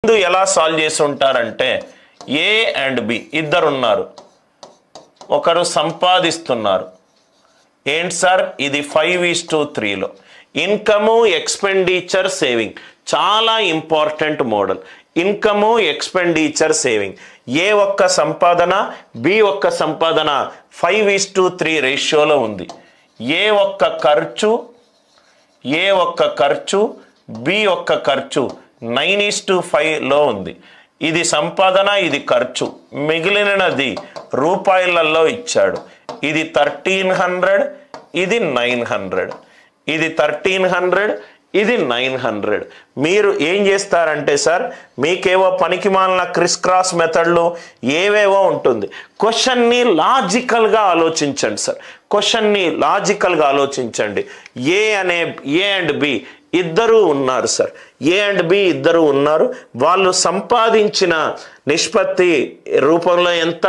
ముందు ఎలా సాల్వ్ చేసి ఉంటారంటే ఏ అండ్ బి ఇద్దరు ఉన్నారు, ఒకరు సంపాదిస్తున్నారు. ఏంటి సార్ ఇది 5:3లో ఇన్కము ఎక్స్పెండిచర్ సేవింగ్. చాలా important model. Income expenditure saving. ఏ ఒక్క సంపాదన బి ఒక్క సంపాదన 5:3 రేషియోలో ఉంది. ఏ ఒక్క ఖర్చు బి ఒక్క ఖర్చు 9:5లో ఉంది. ఇది సంపాదన, ఇది ఖర్చు. మిగిలినది రూపాయలలో ఇచ్చాడు. ఇది 1300, ఇది 900. ఇది 1300, ఇది 900. మీరు ఏం చేస్తారంటే సార్ మీకేవో పనికిమాలిన క్రిస్ క్రాస్ మెథడ్లు ఏవేవో ఉంటుంది. క్వశ్చన్ని లాజికల్గా ఆలోచించండి సార్. క్వశ్చన్ని లాజికల్గా ఆలోచించండి. ఏ అండ్ బి ఇద్దరు ఉన్నారు సార్. ఏ అండ్ బి ఇద్దరు ఉన్నారు. వాళ్ళు సంపాదించిన నిష్పత్తి రూపంలో ఎంత?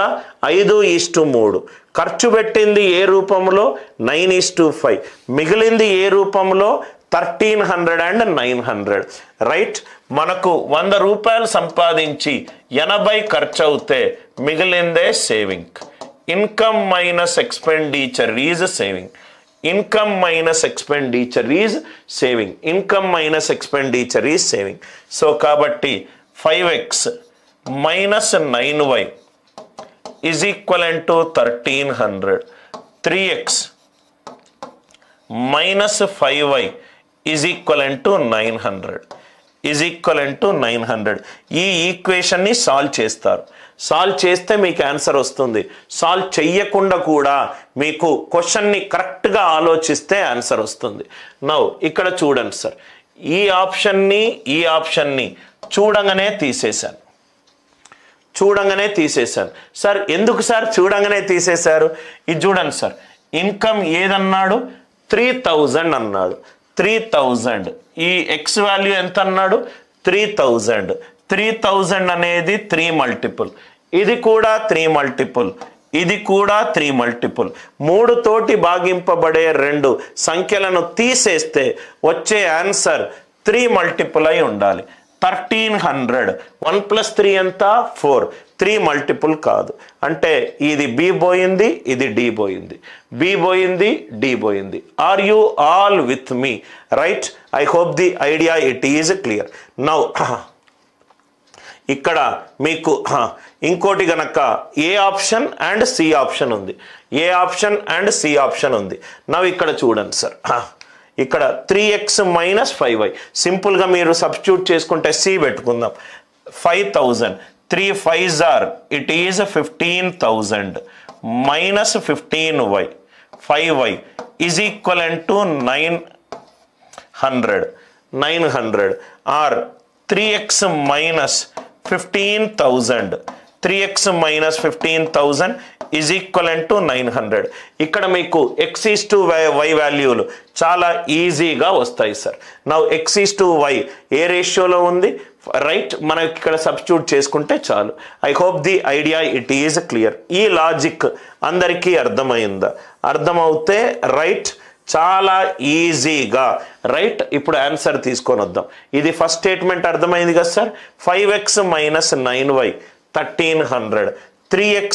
5:3. ఖర్చు పెట్టింది ఏ రూపంలో? 9:5. మిగిలింది ఏ రూపంలో? 1300 and 900. రైట్. మనకు 100 రూపాయలు సంపాదించి 80 ఖర్చు అవుతే మిగిలిందే saving. Income minus expenditure is saving. Income minus expenditure is saving. Income minus expenditure is saving. So కాబట్టి 5x minus 9y is equal to 1300. 3x minus 5y is equal to 900. Is equal to 900. ఈ ఈక్వేషన్ని solve చేస్తారు. Solve చేస్తే మీకు answer వస్తుంది. Solve చెయ్యకుండా కూడా మీకు క్వశ్చన్ని కరెక్ట్గా ఆలోచిస్తే ఆన్సర్ వస్తుంది. నౌ ఇక్కడ చూడండి సార్, ఈ ఆప్షన్ని చూడంగానే తీసేశాను. సార్ ఎందుకు సార్ చూడంగానే తీసేశారు? ఇది చూడండి సార్, ఇన్కమ్ ఏదన్నాడు? 3000 అన్నాడు. 3000. ఈ ఎక్స్ వాల్యూ ఎంత అన్నాడు? 3000. 3000 అనేది 3 మల్టిపుల్. ఇది కూడా 3 మల్టిపుల్. ఇది కూడా 3 మల్టిపుల్. 3 తోటి భాగింపబడే 2 సంఖ్యలను తీసేస్తే వచ్చే ఆన్సర్ 3 మల్టిపుల్ అయి ఉండాలి. 1300. 1 + 3 ఎంత? 4. 3 మల్టిపుల్ కాదు. అంటే ఇది బి పోయింది, ఇది డి పోయింది. బి పోయింది, డి పోయింది. Are you all with me? Right. I hope the idea it is clear. Now ఇక్కడ మీకు ఇంకోటి గనక A option and C option ఉంది. A option and C option ఉంది. నవ్వు ఇక్కడ చూడండి సార్, ఇక్కడ 3x మైనస్ 5y. సింపుల్గా మీరు సబ్స్టిట్యూట్ చేసుకుంటే సి పెట్టుకుందాం. 5000. 3 5s are, it is 15,000 minus 15y. 5y is equivalent to 900. 900 or 3x minus 15,000. 3x minus 15,000 is equivalent to 900. ఇక్కడ మీకు x:y వాల్యూలు చాలా ఈజీగా వస్తాయి సార్. నౌ x:y ఏ రేషియోలో ఉంది? రైట్. మనకి ఇక్కడ సబ్స్టిట్యూట్ చేసుకుంటే చాలు. I hope the idea it is clear. ఈ లాజిక్ అందరికీ అర్థమైందా? అర్థమవుతే రైట్, చాలా ఈజీగా రైట్. ఇప్పుడు ఆన్సర్ తీసుకొని వద్దాం. ఇది ఫస్ట్ స్టేట్మెంట్ అర్థమైంది కదా sir. 5x minus 9y 1300. 3x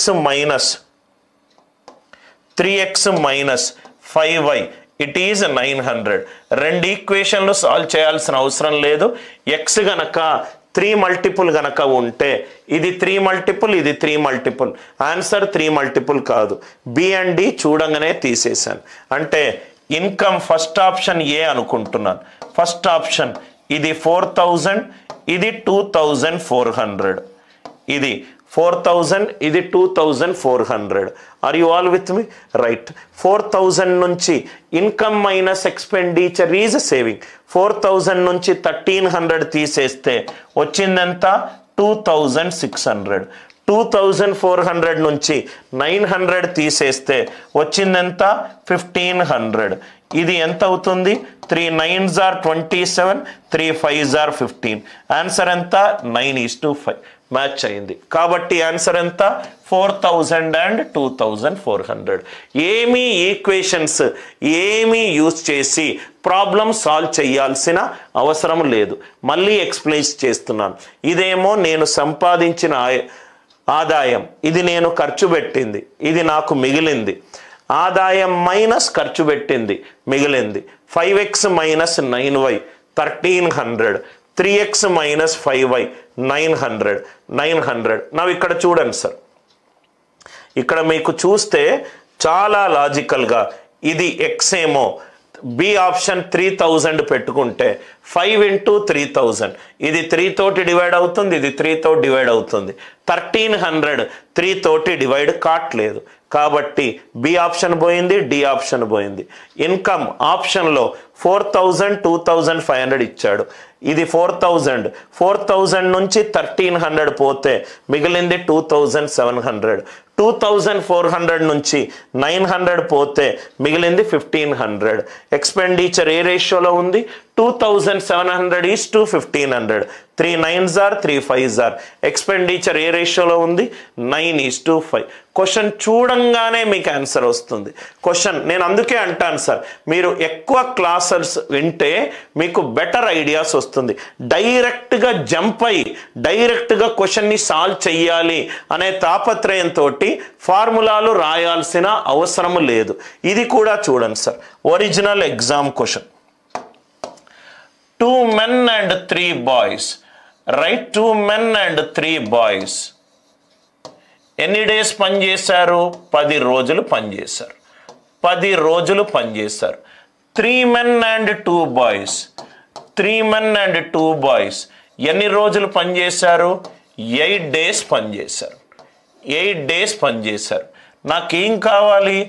minus 5y it is 900. 2 ఈక్వేషన్లు సాల్వ్ చేయాల్సిన అవసరం లేదు. ఎక్స్ గనక 3 మల్టిపుల్ గనక ఉంటే ఇది 3 మల్టిపుల్, ఇది 3 మల్టిపుల్. ఆన్సర్ 3 మల్టిపుల్ కాదు. బి అండ్ డి చూడంగానే తీసేశాను. అంటే ఇన్కమ్ ఫస్ట్ ఆప్షన్ ఏ అనుకుంటున్నాను. ఫస్ట్ ఆప్షన్ ఇది 4000, ఇది 2400. ఇది 4000, ఇది 2400. Are you all with me? Right. 4000 నుంచి income minus expenditure is saving. 4000 నుంచి 1300 తీసేస్తే వచ్చిందంత 2600. 2400 నుంచి 900 తీసేస్తే వచ్చిందంత 1500. ఇది ఎంత అవుతుంది? 3 9s are 27, 3 5s are 15. Answer ఎంత? 9:5. మ్యాచ్ అయింది. కాబట్టి ఆన్సర్ ఎంత? 4000 and 2400. ఏమీ ఈక్వేషన్స్ ఏమీ యూజ్ చేసి ప్రాబ్లం సాల్వ్ చేయాల్సిన అవసరం లేదు. మళ్ళీ ఎక్స్ప్లెయిన్ చేస్తున్నాను. ఇదేమో నేను సంపాదించిన ఆదాయం, ఇది నేను ఖర్చు పెట్టింది, ఇది నాకు మిగిలింది. ఆదాయం మైనస్ ఖర్చు పెట్టింది మిగిలింది. 5x minus 9y 1300, 3x minus 5y 900. నా ఇక్కడ చూడండి సార్, ఇక్కడ మీకు చూస్తే చాలా లాజికల్గా ఇది x ఏమో బి ఆప్షన్ 3000 పెట్టుకుంటే 5 into 3000, ఇది 3 తోటి డివైడ్ అవుతుంది, ఇది 3 తోటి డివైడ్ అవుతుంది. 1300 3 తోటి డివైడ్ కావట్లేదు. కాబట్టి బి ఆప్షన్ పోయింది, డి ఆప్షన్ పోయింది. ఇన్కమ్ ఆప్షన్లో 4000 2500 ఇచ్చాడు. ఇది 4000 నుంచి 1300 పోతే మిగిలింది 2700. 2400 నుంచి 900 పోతే మిగిలింది 1500. ఎక్స్పెండిచర్ ఏ రేషియోలో ఉంది? 2700 is to 1500. 3 9s are 3 5s are. Expenditure ఏ రేషియోలో ఉంది? 9 is to 5. క్వశ్చన్ చూడంగానే మీకు ఆన్సర్ వస్తుంది. క్వశ్చన్ నేను అందుకే అంటాను సార్, మీరు ఎక్కువ క్లాసెస్ వింటే మీకు బెటర్ ఐడియాస్ వస్తుంది. డైరెక్ట్గా జంప్ అయ్యి డైరెక్ట్గా క్వశ్చన్ని సాల్వ్ చెయ్యాలి అనే తాపత్రయంతో ఫార్ములాలు రాయాల్సిన అవసరం లేదు. ఇది కూడా చూడండి sir, original exam question. 2 men and 3 boys. Right, 2 men and 3 boys ఎన్ని డేస్ పనిచేశారు? 10 రోజులు పనిచేశారు. 10 రోజులు పనిచేశారు. 3 men and 2 boys. 3 men and 2 boys ఎన్ని రోజులు పనిచేశారు? 8 డేస్ పనిచేశారు. 8 డేస్ పనిచేశారు. నాకేం కావాలి?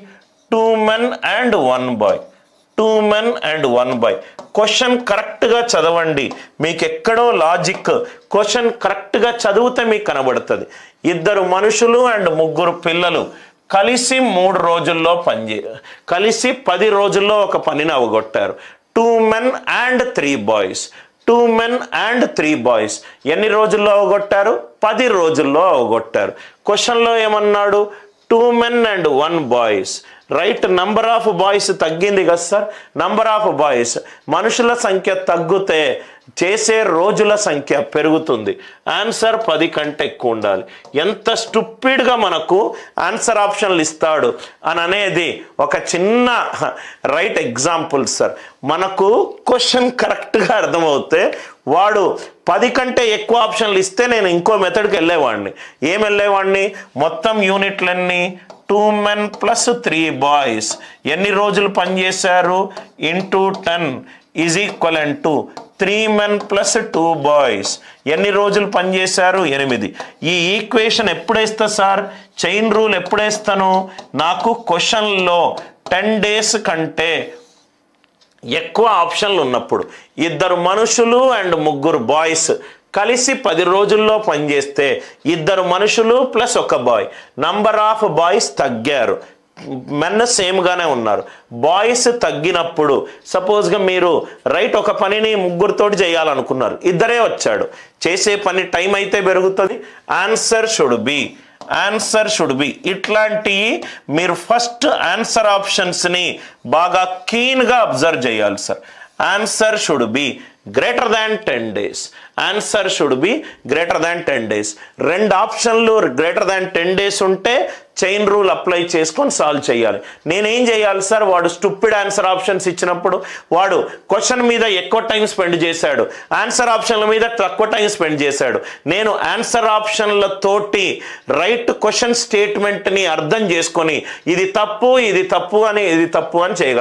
2 men and 1 boy. 2 men and 1 boy. Question కరెక్ట్గా చదవండి, మీకు ఎక్కడో లాజిక్. క్వశ్చన్ కరెక్ట్గా చదివితే మీకు కనబడుతుంది. 2 మనుషులు అండ్ 3 పిల్లలు కలిసి 3 రోజుల్లో కలిసి 10 రోజుల్లో ఒక పనిని అవగొట్టారు. 2 men and 3 boys. 2 men and 3 boys ఎన్ని రోజుల్లో అవగొట్టారు? 10 రోజుల్లో అవగొట్టారు. క్వశ్చన్లో ఏమన్నాడు? 2 men and 1 boys. Right, number of boys తగ్గింది కదా సార్. నంబర్ ఆఫ్ బాయ్స్, మనుషుల సంఖ్య తగ్గితే చేసే రోజుల సంఖ్య పెరుగుతుంది. ఆన్సర్ 10 కంటే ఎక్కువ ఉండాలి. ఎంత స్టూపిడ్గా మనకు ఆన్సర్ ఆప్షన్లు ఇస్తాడు అని అనేది ఒక చిన్న రైట్ ఎగ్జాంపుల్ సార్. మనకు క్వశ్చన్ కరెక్ట్గా అర్థమవుతే వాడు 10 కంటే ఎక్కువ ఆప్షన్లు ఇస్తే నేను ఇంకో మెథడ్కి వెళ్ళేవాడిని. ఏం వెళ్ళేవాడిని? మొత్తం యూనిట్లన్నీ 2 men plus 3 boys ఎన్ని రోజులు పనిచేశారు? into 10 is equivalent to 3 men plus 2 boys ఎన్ని రోజులు పనిచేశారు? 8. ఈ ఈక్వేషన్ ఎప్పుడేస్తా సార్? చైన్ రూల్ ఎప్పుడేస్తాను? నాకు క్వశ్చన్లో 10 డేస్ కంటే ఎక్కువ ఆప్షన్లు ఉన్నప్పుడు, 2 మనుషులు అండ్ 3 బాయ్స్ కలిసి 10 రోజుల్లో పనిచేస్తే 2 మనుషులు plus 1 boy, number of boys తగ్గారు, మెన్ సేమ్గానే ఉన్నారు. బాయ్స్ తగ్గినప్పుడు సపోజ్గా మీరు రైట్ ఒక పనిని 3తోటి చేయాలనుకున్నారు, 2 వచ్చాడు, చేసే పని టైం అయితే పెరుగుతుంది. ఆన్సర్ షుడ్ బి ఇట్లాంటి మీరు ఫస్ట్ ఆన్సర్ ఆప్షన్స్ని బాగా కీన్గా అబ్జర్వ్ చేయాలి sir. Answer should be greater than 10 days. Answer should be greater than 10 days. 2 ఆప్షన్లు greater than 10 days ఉంటే చైన్ రూల్ అప్లై చేసుకొని సాల్వ్ చేయాలి. నేనేం చేయాలి సార్? వాడు స్టూపిడ్ ఆన్సర్ ఆప్షన్స్ ఇచ్చినప్పుడు వాడు క్వశ్చన్ మీద ఎక్కువ టైం స్పెండ్ చేశాడు, ఆన్సర్ ఆప్షన్ల మీద తక్కువ టైం స్పెండ్ చేశాడు. నేను ఆన్సర్ ఆప్షన్లతోటి రైట్ క్వశ్చన్ స్టేట్మెంట్ని అర్థం చేసుకొని ఇది తప్పు అని చేయగలను.